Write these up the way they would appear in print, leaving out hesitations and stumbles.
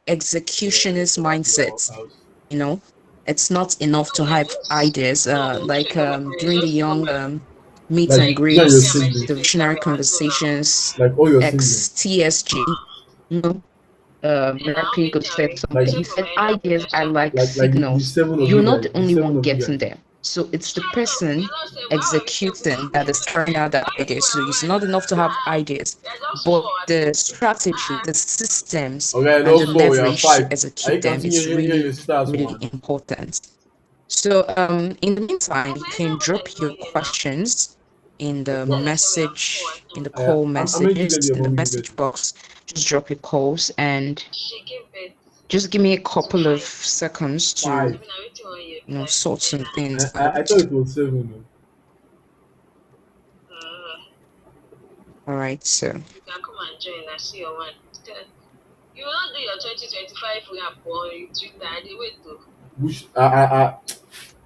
executionist mindset. You know, it's not enough to have ideas. During the young meet Like and you and your greets, siblings. the visionary conversations, Like all your ex siblings. TSG, Miracle said Like something. He said ideas are like the signals. seven of You're you not guys. the The only seven one of you getting guys. there. So it's the person executing that is carrying out the ideas. So it's not enough to have ideas, but the strategy, the systems, Okay, and no the four, we are leverage to five. Are you execute them counting is you and really, your sister as really one? important. So in the meantime, you can drop your questions in the message, in the call How many children messages, did your in the mommy give message birth? box. Just drop your calls and just give me a couple of seconds to, Five. sort some things I out. thought it was seven. No? All right, so. You can come and join. I see your one. You will not do your 2025 rap on Twitter. I wait to. Which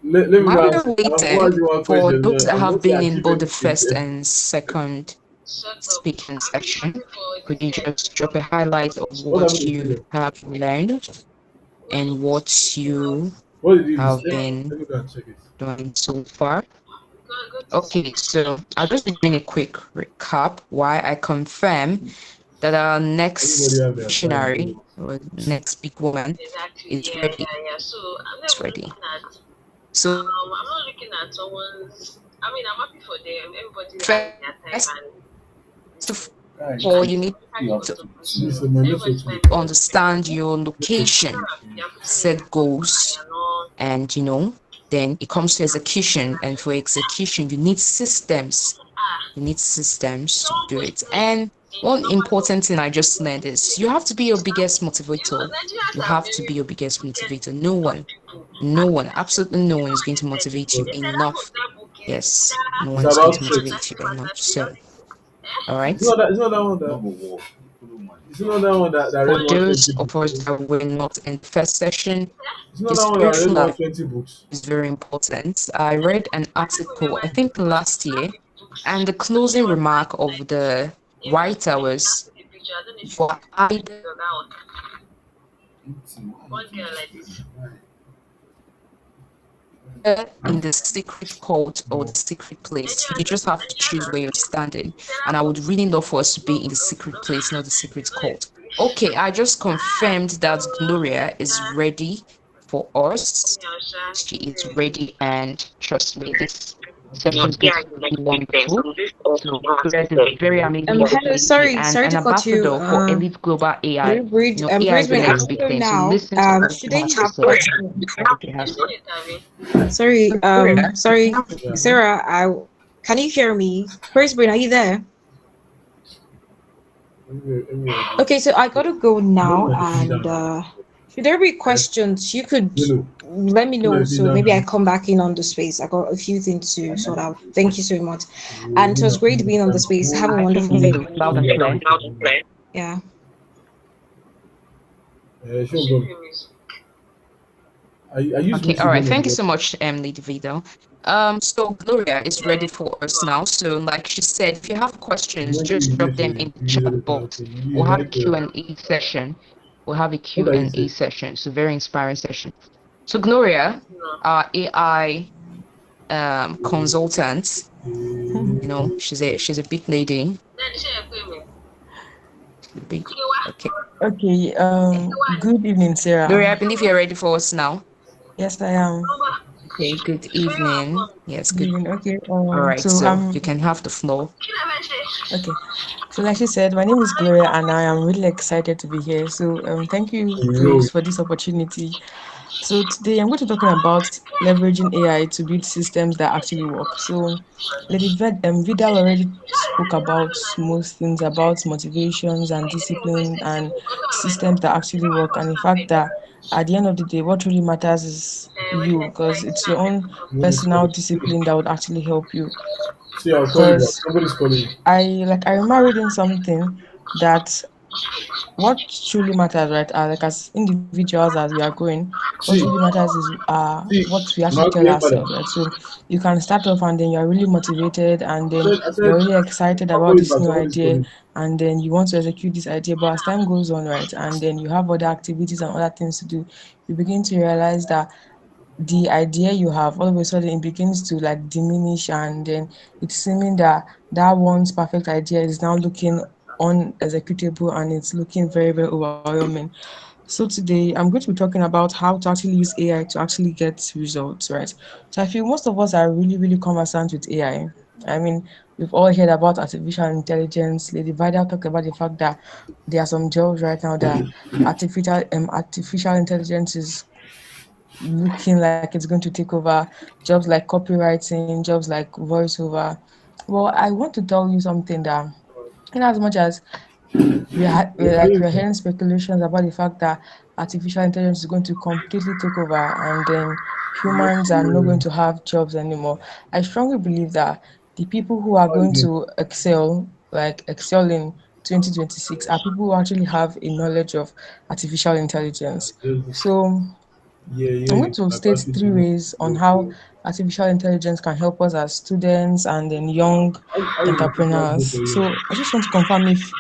let me While ask. you're I'm going to ask waiting, you one for question. those that I'm have not saying been in achieve both the anything. first and second Shut up. speaking I've been section, waiting for could this you year. just drop a highlight of What what happened to you children? have learned and what you What did you have say? been Let me go and check it. doing so far? Go to Okay, so I'll just be doing a quick recap why I confirm that our Everybody next have their missionary time. or next big woman exactly. is Yeah, ready. yeah, yeah. So I'm not It's even ready. looking at. So I'm not looking at someone's. I mean, I'm happy for them. Everybody has first their time and. of all, you need to This is my network. understand your location, set goals, and then it comes to execution. And for execution, you need systems. You need systems to do it. And one important thing I just learned is you have to be your biggest motivator. You have to be your biggest motivator. No one, absolutely no one is going to motivate you enough. Yes, no It's one is going about to sex. motivate you enough. So, all right. It's not that. It's not that one. It's not that one that read For those 120 of books. us that were not in the first session, It's not the that one that read spiritual life 120 books. is very important. I read an article, I think last year, and the closing remark of the writer was, for either One girl like this. in the secret cult or the secret place, you just have to choose where you're standing. And I would really love for us to be in the secret place, not the secret cult. Okay, I just confirmed that Gloria is ready for us. She is ready, and trust me, this session is going to be really wonderful. So Gloria is a very amazing young Hello, lady sorry, and sorry an to cut you. ambassador for Elite Global AI. Bridge, AI is a Brisbane, I very can big hear thing. So now. listen to what she Today has you to have say. sorry, Gloria, sorry, Yeah. Sarah. Can you hear me? Brisbane, are you there? Okay, so I gotta go now, and should there be questions, you could let me know. So maybe I come back in on the space. I got a few things to sort out. Thank you so much, and it was great being on the space. Have a I can wonderful hear day. you loud and clear. Yeah. Okay, all right. Thank you so much, Lady Vida. So Gloria is ready for us now. So, like she said, if you have questions, just drop them in the chat box. We'll have a Q&A session. We'll have a Q&A session. So, very inspiring session. So, Gloria, our AI consultant, she's a big lady. Big, okay. Okay. Good evening, Sarah. Gloria, I believe you're ready for us now. Yes, I am. Okay. Good evening. Yes. Good. Okay. All right. So you can have the floor. Okay. So like she said, my name is Gloria, and I am really excited to be here. So thank you, Bruce, for this opportunity. So today I'm going to be talking about leveraging AI to build systems that actually work. So Lady Vidal already spoke about most things about motivations and discipline and systems that actually work. And in fact that at the end of the day, what really matters is you, because it's your own personal discipline that would actually help you. See, I'll call you back. Somebody's calling you. I remember reading something that what truly matters, right, are like as individuals as we are growing, what truly See, matters is see, what we actually my tell grandfather. ourselves, right? So you can start off and then you're really motivated and then I you're said, really excited I'll about call you this back. new Somebody's idea calling. and then you want to execute this idea. But as time goes on, right, and then you have other activities and other things to do, you begin to realize that the idea you have all of a sudden it begins to like diminish and then it's seeming that that once perfect idea is now looking unexecutable and it's looking very very overwhelming. So today I'm going to be talking about how to actually use AI to actually get results, right? So I feel most of us are really really conversant with AI. I mean, we've all heard about artificial intelligence. Lady Vida talked about the fact that there are some jobs right now that artificial intelligence is looking like it's going to take over, jobs like copywriting, jobs like voiceover. Well, I want to tell you something that, in as much as Yeah, can you we're hear me? hearing speculations about the fact that artificial intelligence is going to completely take over and then humans are not going to have jobs anymore. I strongly believe that the people who are How you going doing? to excel, like excel in 2026, are people who actually have a knowledge of artificial intelligence. Just, So yeah, I'm yeah. going to I state can't three to ways on go how to. artificial intelligence can help us as students and then young How you want to go entrepreneurs. for you? So I just want to confirm if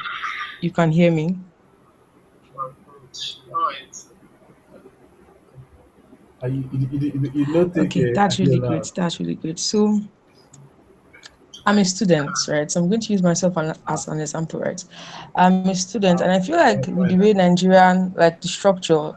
you can hear me. Alright. You not take Okay, that's idea really now. great. That's really great. So I'm a student, right? So I'm going to use myself as an example, right? I'm a student, and I feel like with the way Nigerian, like the structure,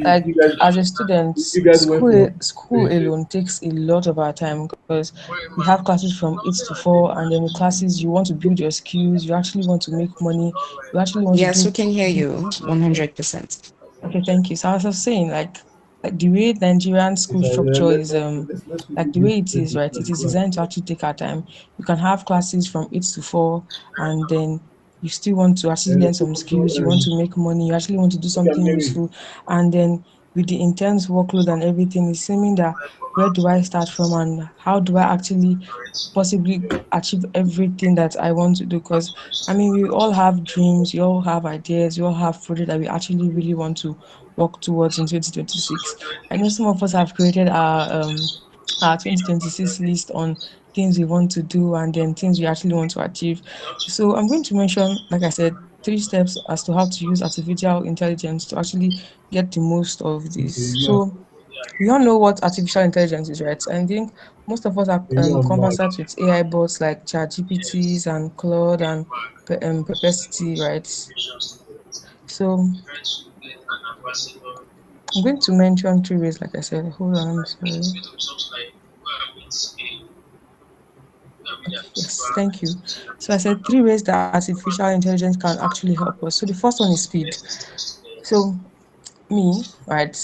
like You guys, as a student, went for school alone takes a lot of our time because we have classes from 8 to 4, and then with classes you want to build your skills, you actually want to make money, you actually want to Yes, do we can hear deep. you 100%. Okay, thank you. So as I was saying, like the way Nigerian school structure is let's quickly like the do way it let's is, do right? It let's is go and designed to actually take our time. You can have classes from 8 to 4, and then you still want to actually learn some skills, you want to make money, you actually want to do okay, I'm something hearing you. useful, and then with the intense workload and everything, it's seeming that where do I start from and how do I actually possibly achieve everything that I want to do? Because I mean, we all have dreams, we all have ideas, we all have projects that we actually really want to work towards in 2026. I know some of us have created our 2026 list on things we want to do and then things we actually want to achieve. So I'm going to mention, like I said, 3 steps as to how to use artificial intelligence to actually get the most of Okay, this. you So we all know what artificial intelligence is, right? I think most of us are I'm mad. conversant with AI bots like ChatGPTs and Claude and Perplexity, right? So I'm going to mention 3 ways, like I said. Hold on, I'm sorry. Okay, yes, thank you. So I said 3 ways that artificial intelligence can actually help us. So the first one is speed. So me, right?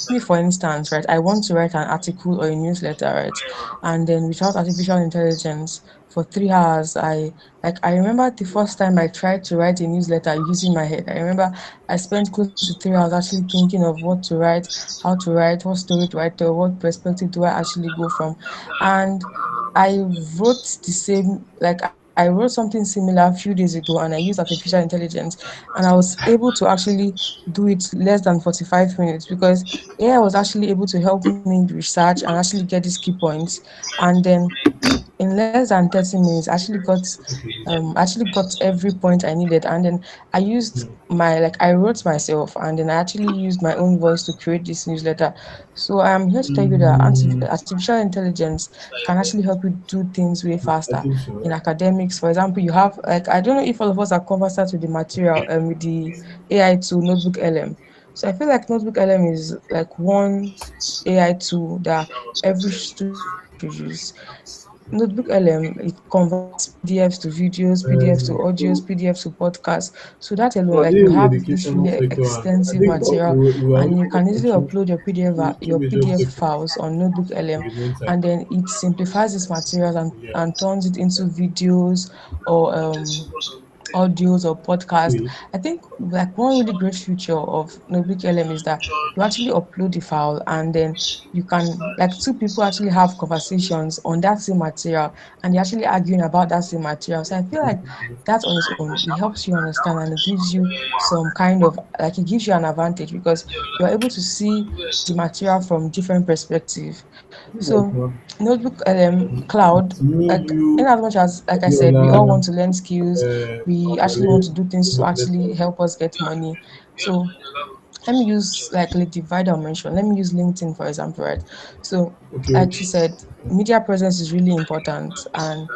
Me, for instance, right, I want to write an article or a newsletter, right? And then without artificial intelligence, for 3 hours, I remember the first time I tried to write a newsletter using my head. I remember I spent close to 3 hours actually thinking of what to write, how to write, what story do I tell, what perspective do I actually go from. And I wrote the same, like I wrote something similar a few days ago and I used artificial intelligence and I was able to actually do it less than 45 minutes because AI was actually able to help me research and actually get these key points. And then in less than 30 minutes, actually got every point I needed. And then I used I wrote myself and then I actually used my own voice to create this newsletter. So I'm here to tell you that artificial intelligence can actually help you do things way I faster. think so. In academics, for example, you have like I don't know if all of us are conversant with the material and with the AI tool Notebook LM. So I feel like Notebook LM is like one AI tool that every student should use. Notebook LM, it converts PDFs to videos, PDFs to audios, So, PDFs to podcasts. So that so alone, I like you deal with have this educational really sector, and I extensive think material, we are and only you can focused on easily upload two your major PDF sectors files on Notebook at LM, the meantime. and then it simplifies this materials Yeah. and turns it into videos or audios or podcast. Okay. I think like one really great feature of Notebook LM is that you actually upload the file and then you can like two people actually have conversations on that same material and they're actually arguing about that same material. So I feel like that on its own it helps you understand and it gives you some kind of like it gives you an advantage because you're able to see the material from different perspective. So Notebook Cloud, It's me, like in you, as much as like I said, we all Abiola, want to learn skills, we actually want Wale, to do things to actually help us get money. So let me use like the divider mention. Let me use LinkedIn for example, right? So okay, like she said, media presence is really important and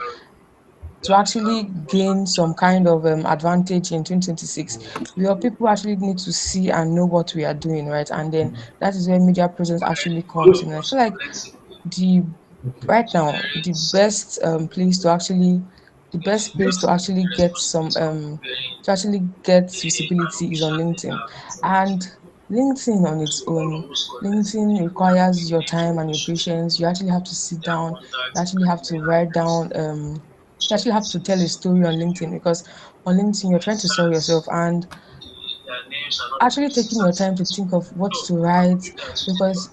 to actually gain some kind of advantage in 2026, we are people actually need to see and know what we are doing, right? And then that is where media presence actually comes in. I feel like the okay. right now the best place to actually get some to actually get visibility is on LinkedIn. And LinkedIn on its own, LinkedIn requires your time and your patience. You actually have to sit down, you actually have to write down you actually have to tell a story on LinkedIn because on LinkedIn you're trying to sell yourself and actually taking your time to think of what to write because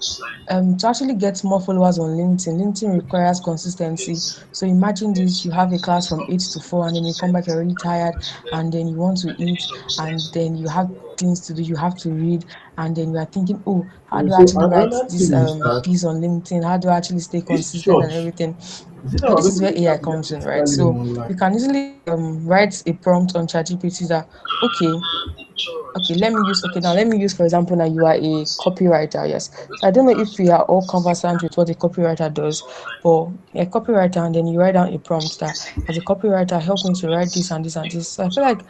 to actually get more followers on LinkedIn, LinkedIn requires consistency. So imagine this, you have a class from 8 to 4 and then you come back, you're really tired and then you want to eat and then you have things to do, you have to read and then you are thinking, oh, how do I So actually write another this thing is that piece on LinkedIn? How do I actually stay this consistent and church, everything? is it that So we're this going is to where be AI starting comes in, right? physically So online? you can easily write a prompt on ChatGPT that, okay, let me use for example now you are a copywriter, yes. So I don't know if we are all conversant with what a copywriter does, but a copywriter and then you write down a prompt that as a copywriter help me to write this and this and this. So I feel like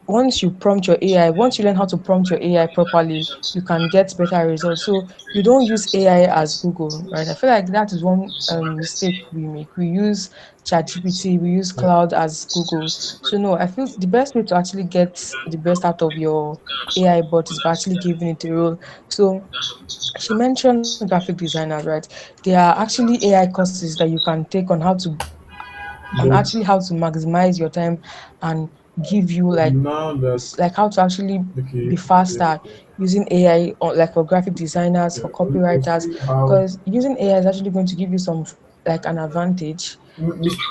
once you prompt your AI, once you learn how to prompt your AI properly, you can get better results. So you don't use AI as Google, right? I feel like that is one mistake we make. We use ChatGPT, we use Yeah. Cloud as Google. So no, I feel the best way to actually get the best out of your AI bot is by actually giving it a role. So she mentioned graphic designers, right? There are actually AI courses that you can take on But actually how to maximize your time and give you now that, like how to actually okay, be okay, faster okay. using AI or like for graphic designers, Yeah, for copywriters, obviously how because using AI is actually going to give you some like an advantage.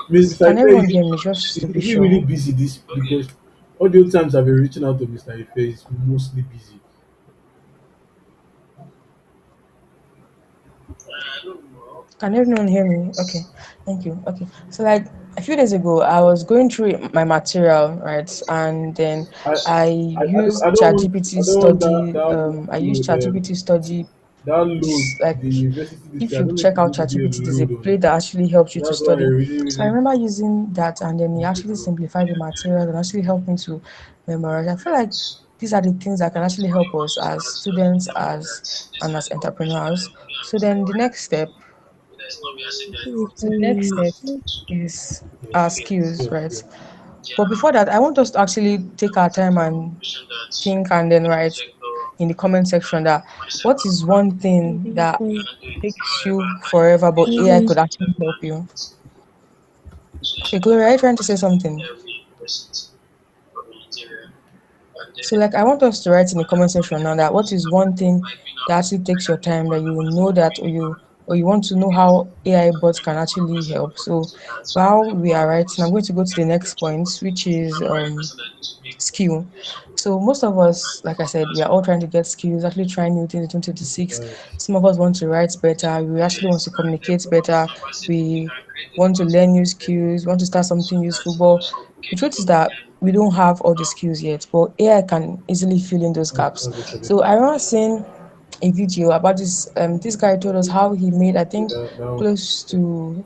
Mr. Can Ife, everyone hear me just to be is he really sure? busy this because all the old times I've been reaching out to Mr. Ife is mostly busy. Can everyone hear me? Okay, thank you. Okay, so like a few days ago, I was going through my material, right, and then I I used ChatGPT I don't want study. that I used workload ChatGPT study. that load, Like the university this if thing, I you don't know if check it's out going to be a ChatGPT, there's a load on play it. that actually helps you to That's why I study. really, So I really remember using that, and then it want to actually know. simplified the material and actually helped me to memorize. I feel like these are the things that can actually help us as students, as and as entrepreneurs. So then the next step is our skills, Yeah, right? yeah. But before that, I want us to actually take our time and think and then write in the comment section that what is one thing that takes you forever but AI could actually help you. Okay, Gloria, are you trying to say something? So like I want us to write in the comment section now that what is one thing that actually takes your time that you will know that or you want to know how AI bots can actually help. So while we are writing, I'm going to go to the next point, which is skill. So most of us, like I said, we are all trying to get skills, actually trying new things in 2026. Right. Some of us want to write better, we actually want to communicate better, we want to learn new skills, want to start something useful. But the truth is that we don't have all the skills yet, but AI can easily fill in those gaps. That's actually So I remember seeing a video about this guy told us how he made I think that one. close to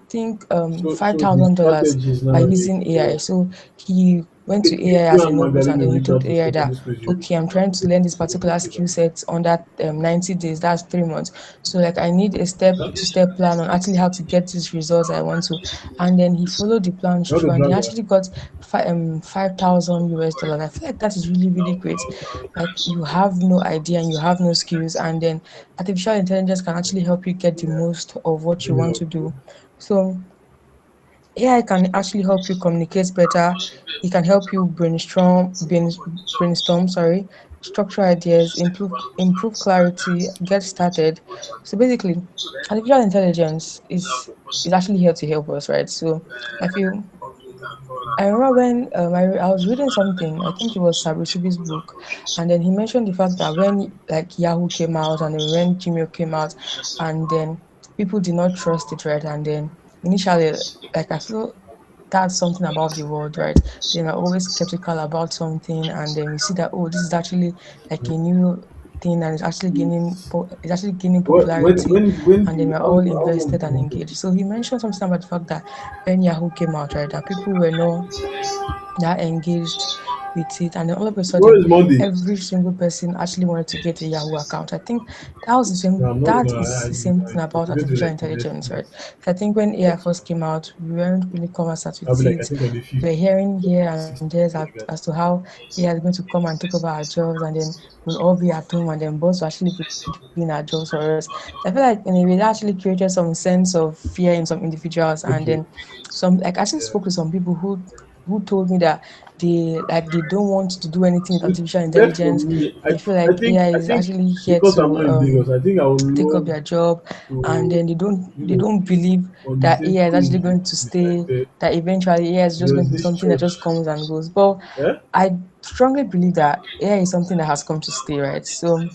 think five So his thousand dollars strategy is by now the using AI. So he went to you, AI you as a and notebook and Magdalene then will he reach told out to AI step on that this page. okay, I'm trying to learn this particular skill set on that 90 days, that's 3 months. So like I need a step plan on actually how to get these results I want to. And then he followed the plan How to through and he drag her. actually got 5,000 US dollars. I feel like that is really, really great. Like you have no idea and you have no skills and then artificial intelligence can actually help you get the most of what you want to do. So AI can actually help you communicate better. It can help you brainstorm, sorry, structure ideas, improve clarity, get started. So basically, artificial intelligence is actually here to help us, right? So I feel I remember when I was reading something, I think it was Sabrisibi's book, and then he mentioned the fact that when like Yahoo came out and then when Gmail came out, and then people did not trust it, right? And then initially, like I feel that's something about the world, right? They are always skeptical about something, and then we see that oh, this is actually like a new thing, and it's actually gaining popularity, When and then do we're all how long invested did and you get engaged. So he mentioned something about the fact that when Yahoo came out, right, that people were not that engaged with it, and then all of a Tomorrow sudden, is Monday. every single person actually wanted to get a Yahoo account. I think that was the No, same. I'm not. That No, is the same thing it's about going to be artificial like the next intelligence, right? month. So I think when AI Next first month. came out, we weren't really conversant I'll with be like, I it. think on the fifth, We're hearing here and sixth, there like that. as to how AI is going to come and take over our jobs, and then we'll all be at home, and then boss will actually be doing our jobs for us. I feel like in a way that actually created some sense of fear in some individuals, and then Okay. some like I actually spoke with Yeah. some people who told me that they don't want to do anything with Look, artificial left for intelligence. me, They feel like AI I is think actually here because I'm to not in Lagos, I think I would take up love their job, and to, then you they know, don't be believe on the that same AI is actually page with going to Mr. stay, Ife. that eventually AI is just going There's to be this something that just church. comes and goes. But Eh? I strongly believe that AI is something that has come to stay, right? So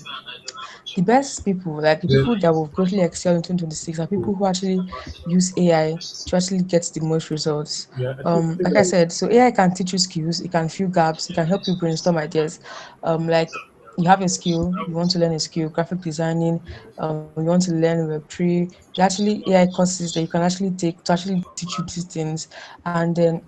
the best people, like the Then, people that will greatly excel in 2026, are oh, people who actually use AI to actually get the most results. yeah, I think Like that I would, said, so AI can teach you skills, it can fill gaps, it can help you brainstorm ideas. Like you have a skill, you want to learn a skill, graphic designing, you want to learn Web3. There are actually AI courses that you can actually take to actually teach you these things. And then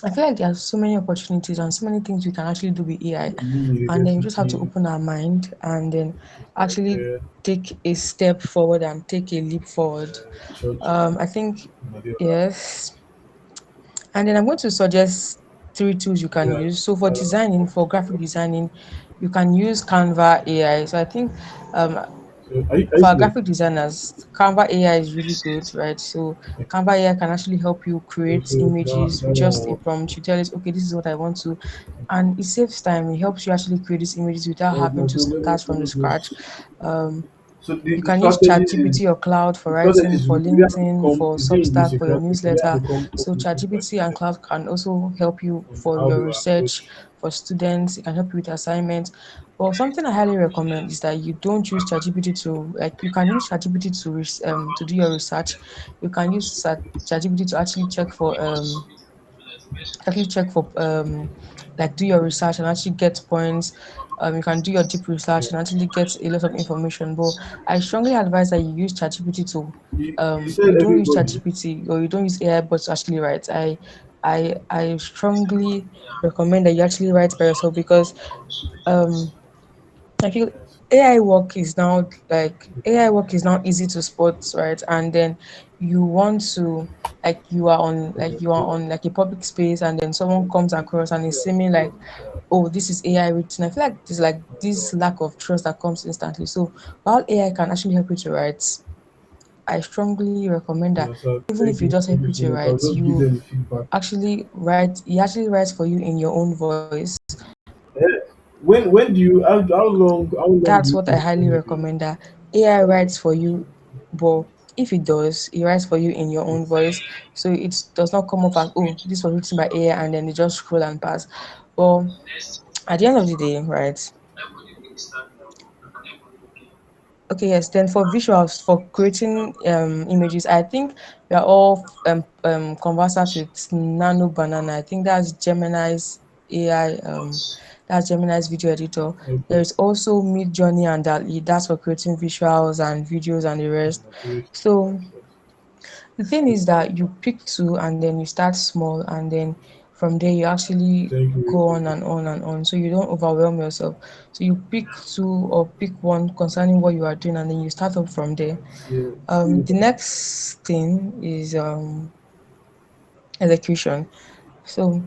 I feel like there are so many opportunities and so many things we can actually do with AI. me And then we just have to university, open our mind and then actually uh, take a step forward and take a leap forward. church, I think, Madiola. yes. And then I'm going to suggest three tools you can Yeah, use. So for I'll designing, for graphic designing, you can use Canva AI. So I think um, so I for used our to like, graphic designers, Canva AI is really good, right? So Canva AI can actually help you create so images that with one just a work. prompt. You tell it, okay, this is what I want to, and it saves time. It helps you actually create these images without having to So start from the let me scratch. just. Um, So you the can use strategy is ChatGPT or Cloud for the strategy writing, is for you really have to LinkedIn, come. for Is it English? Substack, for your You really have newsletter. to come up So with some ChatGPT and strategy Cloud can also help you on for how your you research, approach. for students. It can help you with assignments. But something I highly recommend is that you don't use ChatGPT to like. You can use ChatGPT to do your research. You can use ChatGPT to actually check for like do your research and actually get points. You can do your deep research and actually get a lot of information. But I strongly advise that you use ChatGPT to You said you don't use everybody. ChatGPT or you don't use AI but to actually write. I strongly recommend that you actually write by yourself because um I feel Yes. AI work is now easy to spot, right? And then you want to you are on like a public space and then someone comes across and is seeming like, oh, this is AI written. I feel like there's like this lack of trust that comes instantly. So while AI can actually help you to write, I strongly recommend that Yeah, so even if you just help thank you you so to much. I'll write, just give them the feedback. he actually writes for you in your own voice. Eh, when do you how long do That's you what I think highly maybe recommend, that AI writes for you, but if it does, it writes for you in your own voice. So it does not come off as, oh, this was written by AI and then they just scroll and pass. But at the end of the day, right? Okay, yes. Then for visuals, for creating images, I think we are all conversant with Nano Banana. I think that's Gemini's video editor. There okay, is also Mid Journey and DALL-E. That's for creating visuals and videos and the rest. So the thing is that you pick two and then you start small and then from there you actually thank you. go on and on and on. So you don't overwhelm yourself. So you pick two or pick one concerning what you are doing and then you start up from there. See you The next thing is execution. So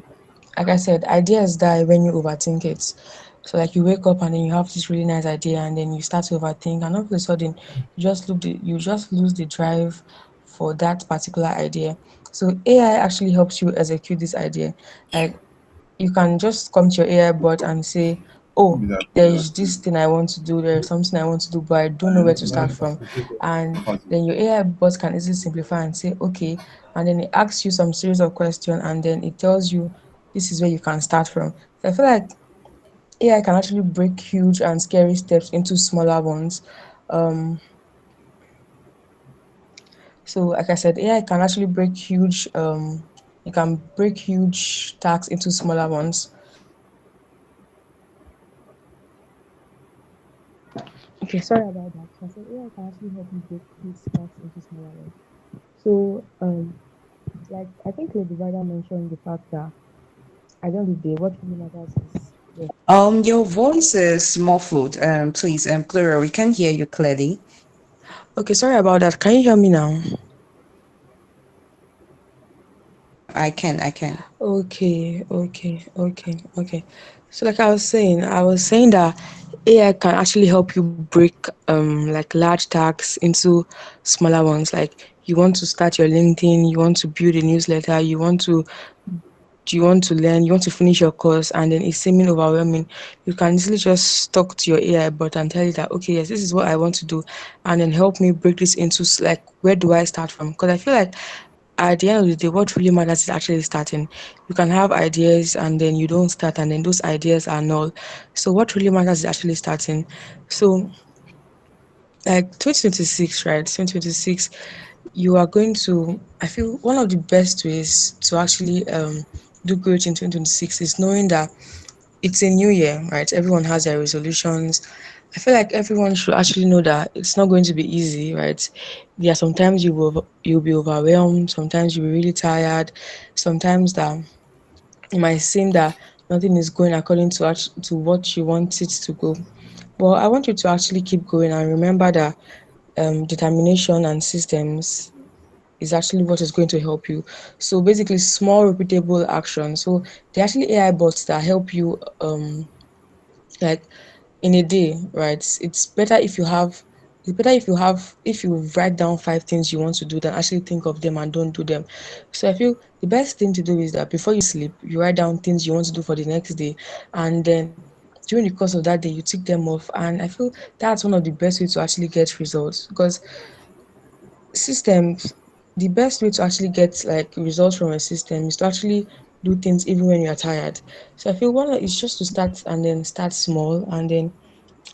like I said, ideas die when you overthink it. So like you wake up and then you have this really nice idea and then you start to overthink and all of a sudden you just lose the drive for that particular idea. So AI actually helps you execute this idea. Like you can just come to your AI bot and say, "Oh, there is this thing I want to do. There is something I want to do, but I don't know where to start from." And then your AI bot can easily simplify and say, "Okay," and then it asks you some series of questions, and then it tells you this is where you can start from. So I feel like AI can actually break huge and scary steps into smaller ones. Um, so, like I said, AI can actually break huge. You can break huge tasks into smaller ones. Okay, sorry about that. So I said AI can actually help you break huge tasks into smaller ones. So, like I think the divider mentioned the fact that at the end of the day, what really matters is yes. Your voice is muffled. Please, Gloria, we can hear you clearly. Okay, sorry about that. Can you hear me now? Yeah, I can, I can. Okay. So like I was saying that AI can actually help you break like large tasks into smaller ones. Like you want to start your LinkedIn, you want to build a newsletter, you want to learn, you want to finish your course, and then it's seeming overwhelming. You can easily just talk to your AI bot and tell it that okay, yes, this is what I want to do, and then help me break this into like where do I start from? Because I feel like at the end of the day, what really matters is actually starting. You can have ideas and then you don't start, and then those ideas are null. So what really matters is actually starting. So like 2026, right? 2026, you are going to. I feel one of the best ways to actually do great in 2026 is knowing that it's a new year, right? Everyone has their resolutions. I feel like everyone should actually know that it's not going to be easy, right? Yeah, sometimes you'll be overwhelmed, sometimes you'll be really tired, sometimes that it might seem that nothing is going according to to what you want it to go. But I want you to actually keep going and remember that determination and systems is actually what is going to help you. So basically, small repeatable actions. So they're actually AI bots that help you like in a day, right? It's better if you write down 5 things you want to do than actually think of them and don't do them. So I feel the best thing to do is that before you sleep, you write down things you want to do for the next day, and then during the course of that day you tick them off. And I feel that's one of the best ways to actually get results because systems the best way to actually get like results from a system is to actually do things even when you're tired. So I feel one is just to start and then start small and then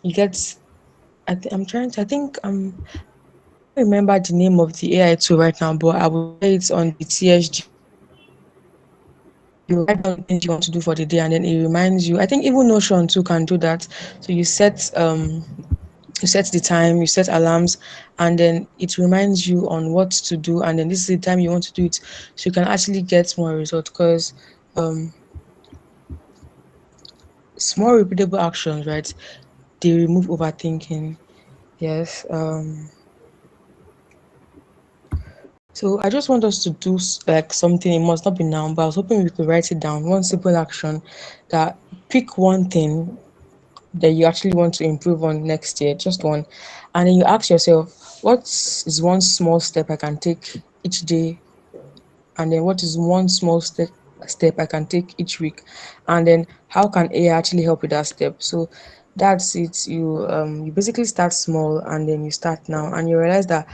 you get I'm trying to I think I can't remember the name of the AI tool right now, but I would say it's on the TSG December Webinar. You write down the things you want to do for the day and then it reminds you. I think even Notion too can do that. So you set the time, you set alarms, and then it reminds you on what to do, and then this is the time you want to do it, so you can actually get more results. Because um, small repeatable actions, right? They remove overthinking. Yes. So I just want us to do like something. It must not be now, but I was hoping we could write it down. One simple action that pick one thing that you actually want to improve on next year, just one, and then you ask yourself, what is one small step I can take each day, and then what is one small step I can take each week, and then how can AI actually help with that step? So that's it. You basically start small and then you start now, and you realize that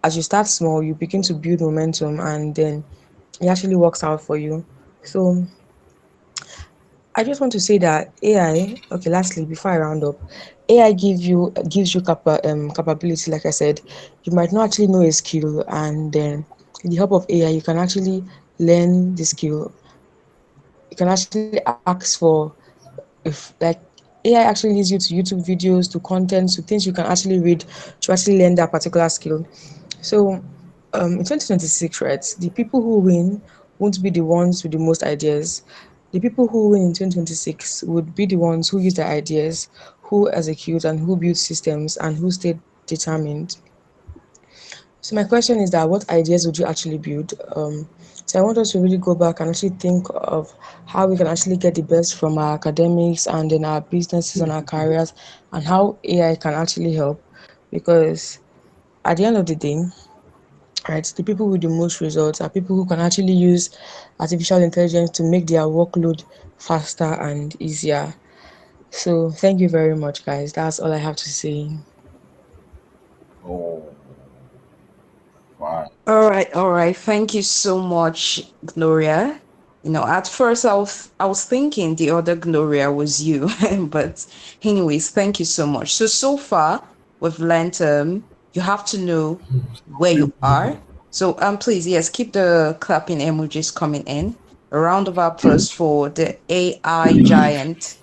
as you start small, you begin to build momentum, and then it actually works out for you. So I just want to say that AI. Okay, lastly, before I round up, AI gives you capability. Like I said, you might not actually know a skill, and then with the help of AI, you can actually learn the skill. You can actually ask for if like AI actually leads you to YouTube videos, to content, to things you can actually read to actually learn that particular skill. So, in 2026, right, the people who win won't be the ones with the most ideas. The people who win in 2026 would be the ones who use their ideas, who execute, and who build systems, and who stay determined. So my question is that what ideas would you actually build? So I want us to really go back and actually think of how we can actually get the best from our academics and then our businesses and our careers, and how AI can actually help. Because at the end of the day, right? The people with the most results are people who can actually use artificial intelligence to make their workload faster and easier. So thank you very much, guys. That's all I have to say. Oh, fine. All right. Thank you so much, Gloria. At first I was thinking the other Gloria was you, but anyways, thank you so much. So far we've learned you have to know where you are. So please, yes, keep the clapping emojis coming in. A round of applause for the AI giant